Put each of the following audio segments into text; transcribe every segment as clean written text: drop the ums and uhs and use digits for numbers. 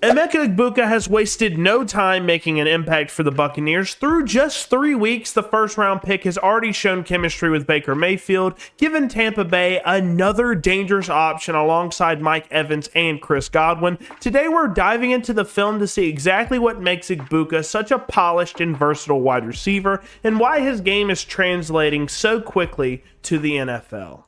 Emeka Egbuka has wasted no time making an impact for the Buccaneers. Through just 3 weeks, the first-round pick has already shown chemistry with Baker Mayfield, giving Tampa Bay another dangerous option alongside Mike Evans and Chris Godwin. Today, we're diving into the film to see exactly what makes Egbuka such a polished and versatile wide receiver, and why his game is translating so quickly to the NFL.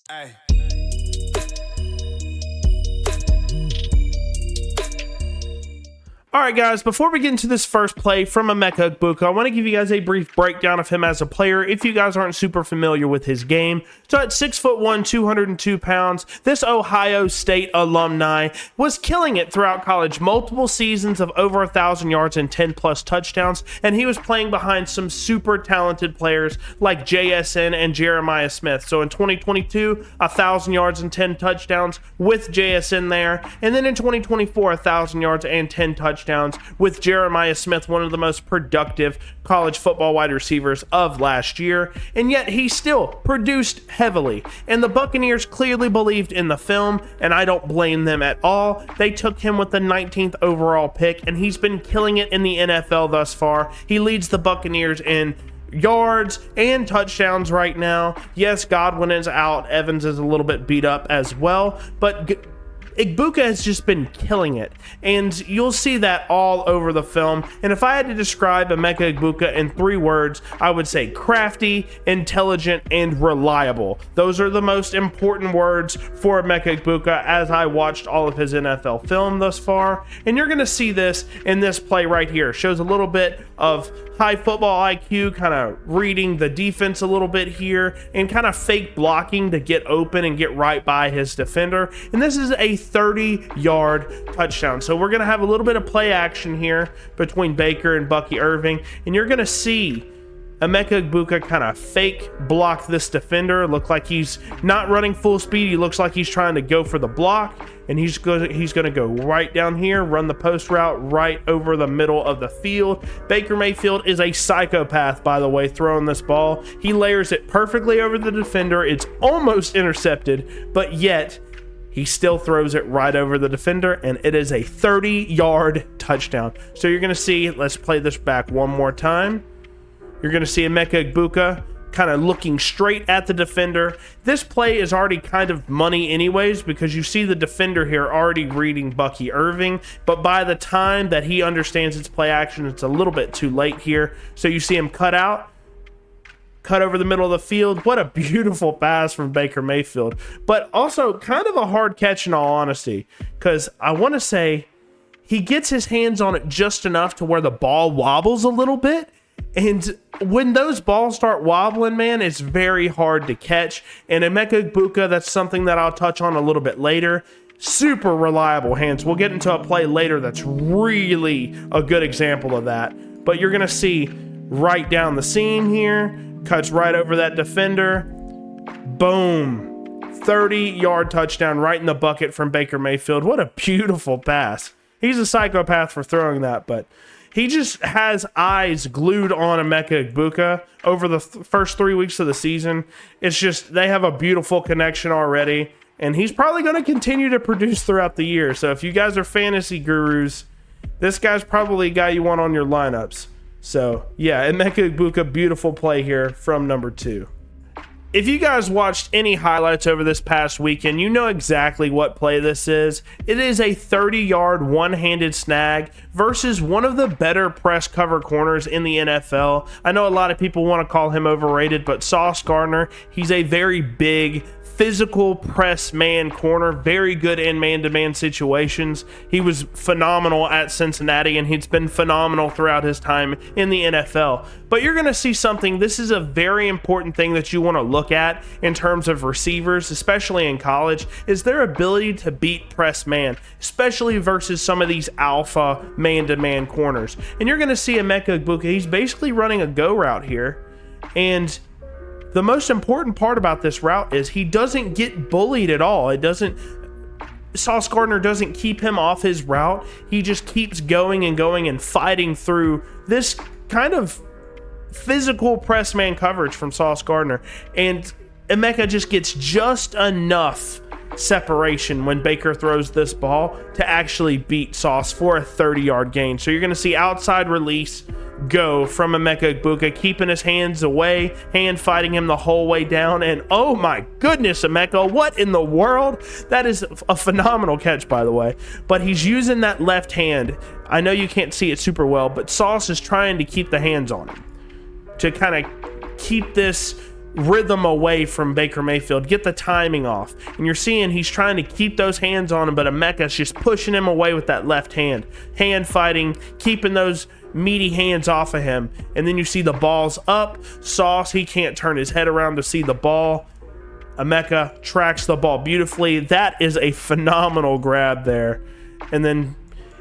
Hey. All right, guys, before we get into this first play from Emeka Egbuka, I want to give you guys a brief breakdown of him as a player if you guys aren't super familiar with his game. So at 6'1", 202 pounds, this Ohio State alumni was killing it throughout college, multiple seasons of over 1,000 yards and 10-plus touchdowns, and he was playing behind some super talented players like JSN and Jeremiah Smith. So in 2022, 1,000 yards and 10 touchdowns with JSN there, and then in 2024, 1,000 yards and 10 touchdowns with Jeremiah Smith, one of the most productive college football wide receivers of last year, and yet he still produced heavily. And the Buccaneers clearly believed in the film, and I don't blame them at all. They took him with the 19th overall pick, and he's been killing it in the NFL thus far. He leads the Buccaneers in yards and touchdowns right now. Yes, Godwin is out. Evans is a little bit beat up as well, but Egbuka has just been killing it, and you'll see that all over the film. And if I had to describe Emeka Egbuka in 3 words, I would say crafty, intelligent, and reliable. Those are the most important words for Emeka Egbuka as I watched all of his NFL film thus far. And you're going to see this in this play right here. Shows a little bit of high football IQ, kind of reading the defense a little bit here, and kind of fake blocking to get open and get right by his defender. And this is a 30-yard touchdown. So we're going to have a little bit of play action here between Baker and Bucky Irving, and you're going to see Emeka Egbuka kind of fake block this defender. Look like he's not running full speed. He looks like he's trying to go for the block, and he's going to go right down here, run the post route right over the middle of the field. Baker Mayfield is a psychopath, by the way, throwing this ball. He layers it perfectly over the defender. It's almost intercepted, but yet he still throws it right over the defender, and it is a 30-yard touchdown. So you're going to see, let's play this back one more time. You're going to see Emeka Egbuka kind of looking straight at the defender. This play is already kind of money anyways, because you see the defender here already reading Bucky Irving, but by the time that he understands its play action, it's a little bit too late here. So you see him cut over the middle of the field. What a beautiful pass from Baker Mayfield, but also kind of a hard catch in all honesty, because I want to say he gets his hands on it just enough to where the ball wobbles a little bit. And when those balls start wobbling, man, it's very hard to catch. And Emeka Egbuka, that's something that I'll touch on a little bit later. Super reliable hands. We'll get into a play later that's really a good example of that. But you're going to see right down the seam here. Cuts right over that defender. Boom. 30-yard touchdown right in the bucket from Baker Mayfield. What a beautiful pass. He's a psychopath for throwing that, but he just has eyes glued on Emeka Egbuka over the first 3 weeks of the season. It's just, they have a beautiful connection already, and he's probably going to continue to produce throughout the year. So if you guys are fantasy gurus, this guy's probably a guy you want on your lineups. So yeah, Emeka Egbuka, beautiful play here from number 2. If you guys watched any highlights over this past weekend, you know exactly what play this is. It is a 30-yard one-handed snag versus one of the better press cover corners in the NFL. I know a lot of people want to call him overrated, but Sauce Gardner, he's a very big, physical press man corner, very good in man-to-man situations. He was phenomenal at Cincinnati, and he's been phenomenal throughout his time in the NFL. But you're going to see something, this is a very important thing that you want to look at in terms of receivers, especially in college, is their ability to beat press man, especially versus some of these alpha man-to-man corners. And you're going to see Emeka Egbuka, he's basically running a go route here, and the most important part about this route is he doesn't get bullied at all. Sauce Gardner doesn't keep him off his route. He just keeps going and fighting through this kind of physical press man coverage from Sauce Gardner. And Emeka just gets just enough separation when Baker throws this ball to actually beat Sauce for a 30-yard gain. So you're going to see outside release go from Emeka Egbuka, keeping his hands away, hand fighting him the whole way down. And oh my goodness, Emeka, what in the world? That is a phenomenal catch, by the way. But he's using that left hand. I know you can't see it super well, but Sauce is trying to keep the hands on him to kind of keep this rhythm away from Baker Mayfield, get the timing off. And you're seeing he's trying to keep those hands on him, but Emeka's just pushing him away with that left hand. Hand fighting, keeping those meaty hands off of him. And then you see the ball's up. Sauce, he can't turn his head around to see the ball. Emeka tracks the ball beautifully. That is a phenomenal grab there. And then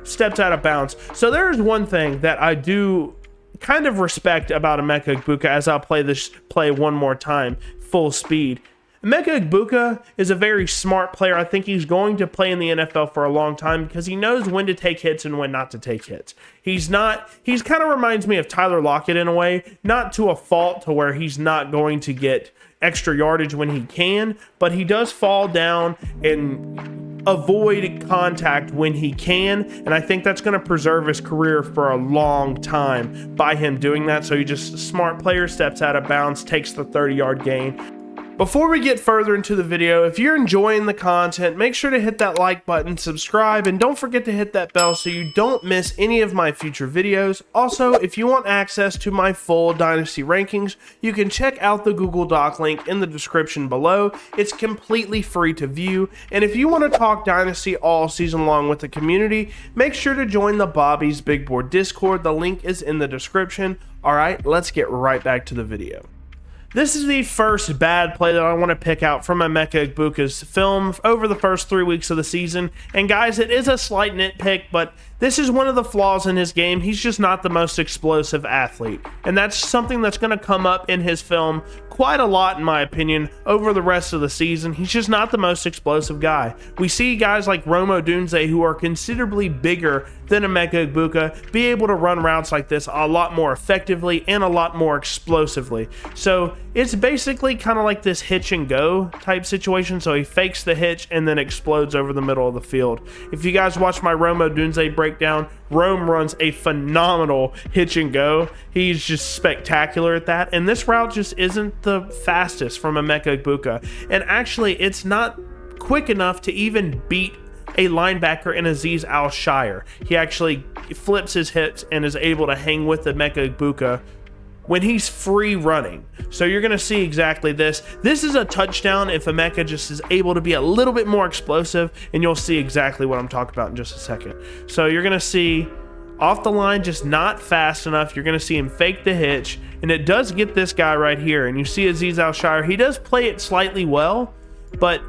steps out of bounds. So there's one thing that I do kind of respect about Emeka Egbuka as I'll play this play one more time, full speed. Emeka Egbuka is a very smart player. I think he's going to play in the NFL for a long time because he knows when to take hits and when not to take hits. He's kind of reminds me of Tyler Lockett in a way, not to a fault to where he's not going to get extra yardage when he can, but he does fall down and avoid contact when he can, and I think that's going to preserve his career for a long time by him doing that. So he just, smart player, steps out of bounds, takes the 30-yard gain. Before we get further into the video, if you're enjoying the content, make sure to hit that like button, subscribe, and don't forget to hit that bell so you don't miss any of my future videos. Also, if you want access to my full Dynasty rankings, you can check out the Google Doc link in the description below. It's completely free to view, and if you want to talk Dynasty all season long with the community, make sure to join the Bobby's Big Board Discord. The link is in the description. Alright, let's get right back to the video. This is the first bad play that I want to pick out from Emeka Egbuka's film over the first 3 weeks of the season. And guys, it is a slight nitpick, but this is one of the flaws in his game. He's just not the most explosive athlete. And that's something that's going to come up in his film quite a lot, in my opinion, over the rest of the season. He's just not the most explosive guy. We see guys like Rome Odunze, who are considerably bigger than Emeka Egbuka, be able to run routes like this a lot more effectively and a lot more explosively. So it's basically kind of like this hitch and go type situation. So he fakes the hitch and then explodes over the middle of the field. If you guys watch my Rome Odunze breakdown, Rome runs a phenomenal hitch and go. He's just spectacular at that. And this route just isn't the fastest from Emeka Egbuka. And actually, it's not quick enough to even beat a linebacker in Azeez Al-Shire. He actually flips his hips and is able to hang with Emeka Egbuka when he's free running. So you're going to see exactly this. This is a touchdown if Emeka just is able to be a little bit more explosive, and you'll see exactly what I'm talking about in just a second. So you're going to see off the line, just not fast enough. You're going to see him fake the hitch, and it does get this guy right here. And you see Azeez Al-Shire. He does play it slightly well, but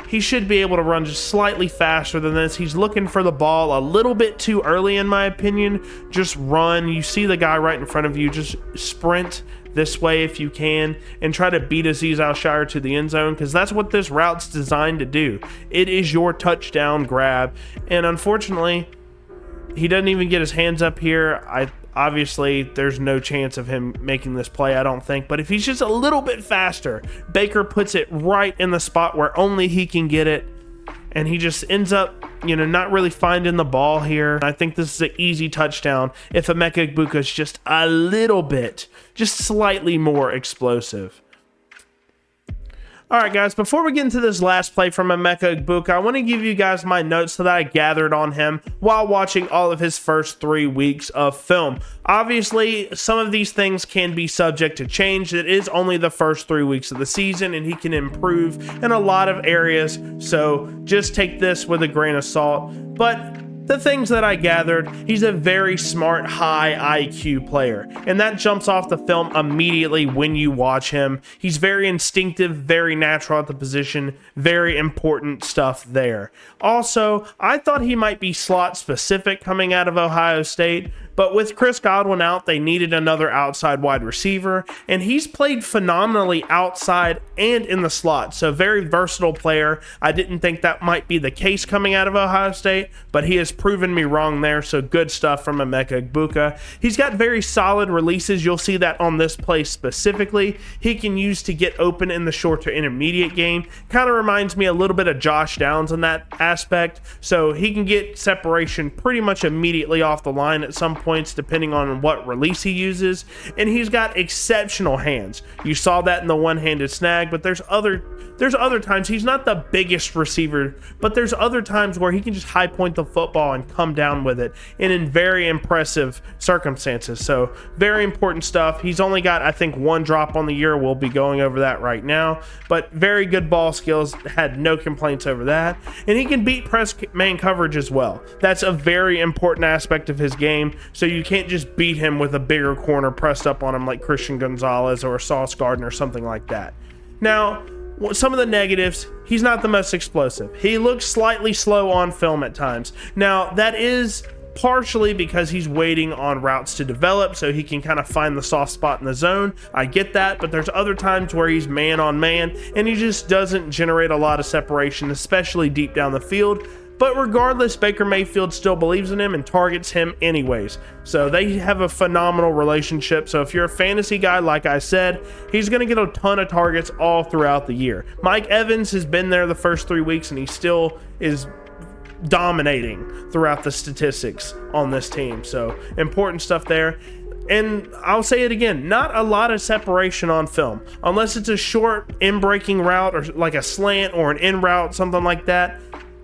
he should be able to run just slightly faster than this. He's looking for the ball a little bit too early, in my opinion. Just run. You see the guy right in front of you. Just sprint this way if you can and try to beat Azeez Al-Shire to the end zone, because that's what this route's designed to do. It is your touchdown grab, and unfortunately, he doesn't even get his hands up here. Obviously, there's no chance of him making this play, I don't think. But if he's just a little bit faster, Baker puts it right in the spot where only he can get it. And he just ends up, not really finding the ball here. I think this is an easy touchdown if Emeka Egbuka is just a little bit, just slightly more explosive. Alright guys, before we get into this last play from Emeka Egbuka, I want to give you guys my notes that I gathered on him while watching all of his first 3 weeks of film. Obviously, some of these things can be subject to change. It is only the first 3 weeks of the season, and he can improve in a lot of areas, so just take this with a grain of salt. But the things that I gathered, he's a very smart, high IQ player, and that jumps off the film immediately when you watch him. He's very instinctive, very natural at the position, very important stuff there. Also, I thought he might be slot specific coming out of Ohio State, But with Chris Godwin out, they needed another outside wide receiver, and he's played phenomenally outside and in the slot. So very versatile player. I didn't think that might be the case coming out of Ohio State, but he has proven me wrong there. So good stuff from Emeka Egbuka. He's got very solid releases. You'll see that on this play specifically. He can use to get open in the short to intermediate game. Kind of reminds me a little bit of Josh Downs in that aspect. So he can get separation pretty much immediately off the line at some points, depending on what release he uses. And he's got exceptional hands. You saw that in the one-handed snag, but there's other times he's not the biggest receiver, but there's other times where he can just high point the football and come down with it, and in very impressive circumstances. So very important stuff. He's only got, I think, one drop on the year. We'll be going over that right now, but very good ball skills. Had no complaints over that. And he can beat press man coverage as well. That's a very important aspect of his game. So you can't just beat him with a bigger corner pressed up on him like Christian Gonzalez or Sauce Gardner or something like that. Now, some of the negatives, he's not the most explosive. He looks slightly slow on film at times. Now, that is partially because he's waiting on routes to develop so he can kind of find the soft spot in the zone. I get that, but there's other times where he's man on man and he just doesn't generate a lot of separation, especially deep down the field. But regardless, Baker Mayfield still believes in him and targets him anyways. So they have a phenomenal relationship. So if you're a fantasy guy, like I said, he's going to get a ton of targets all throughout the year. Mike Evans has been there the first 3 weeks and he still is dominating throughout the statistics on this team. So important stuff there. And I'll say it again, not a lot of separation on film, unless it's a short in-breaking route or like a slant or an in route, something like that.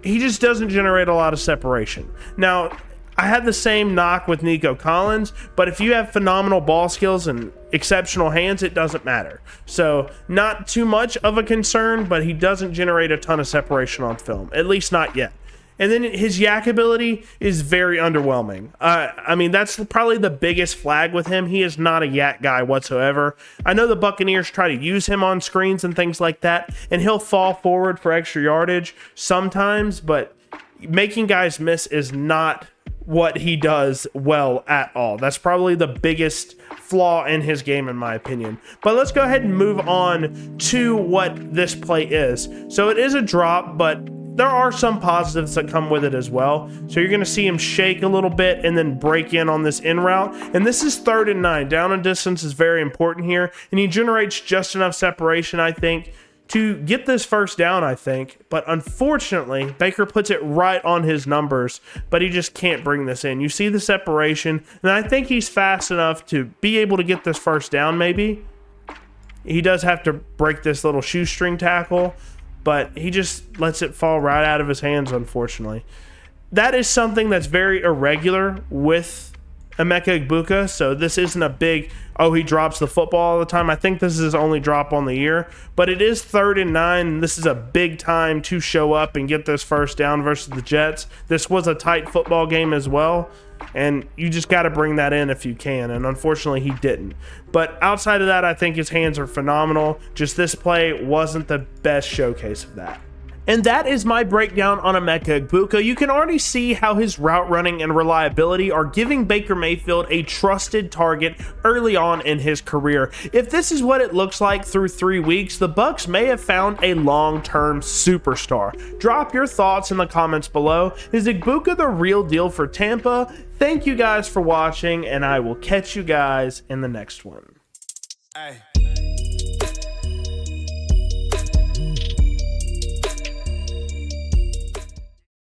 He just doesn't generate a lot of separation. Now, I had the same knock with Nico Collins, but if you have phenomenal ball skills and exceptional hands, it doesn't matter. So not too much of a concern, but he doesn't generate a ton of separation on film, at least not yet. And then his yak ability is very underwhelming. I mean, that's probably the biggest flag with him. He is not a yak guy whatsoever. I know the Buccaneers try to use him on screens and things like that, and he'll fall forward for extra yardage sometimes, but making guys miss is not what he does well at all. That's probably the biggest flaw in his game, in my opinion. But let's go ahead and move on to what this play is. So it is a drop, but there are some positives that come with it as well. So you're going to see him shake a little bit and then break in on this in route. And this is 3rd and 9. Down and distance is very important here. And he generates just enough separation, I think, to get this first down, I think. But unfortunately, Baker puts it right on his numbers, but he just can't bring this in. You see the separation, and I think he's fast enough to be able to get this first down maybe. He does have to break this little shoestring tackle, but he just lets it fall right out of his hands, unfortunately. That is something that's very irregular with Emeka Egbuka, so this isn't a big, oh, he drops the football all the time. I think this is his only drop on the year, but it is 3rd and 9, and this is a big time to show up and get this first down versus the Jets. This was a tight football game as well, and you just got to bring that in if you can, and unfortunately he didn't. But outside of that, I think his hands are phenomenal. Just this play wasn't the best showcase of that. And that is my breakdown on Emeka Egbuka. You can already see how his route running and reliability are giving Baker Mayfield a trusted target early on in his career. If this is what it looks like through 3 weeks, the Bucs may have found a long-term superstar. Drop your thoughts in the comments below. Is Egbuka the real deal for Tampa? Thank you guys for watching, and I will catch you guys in the next one. Hey.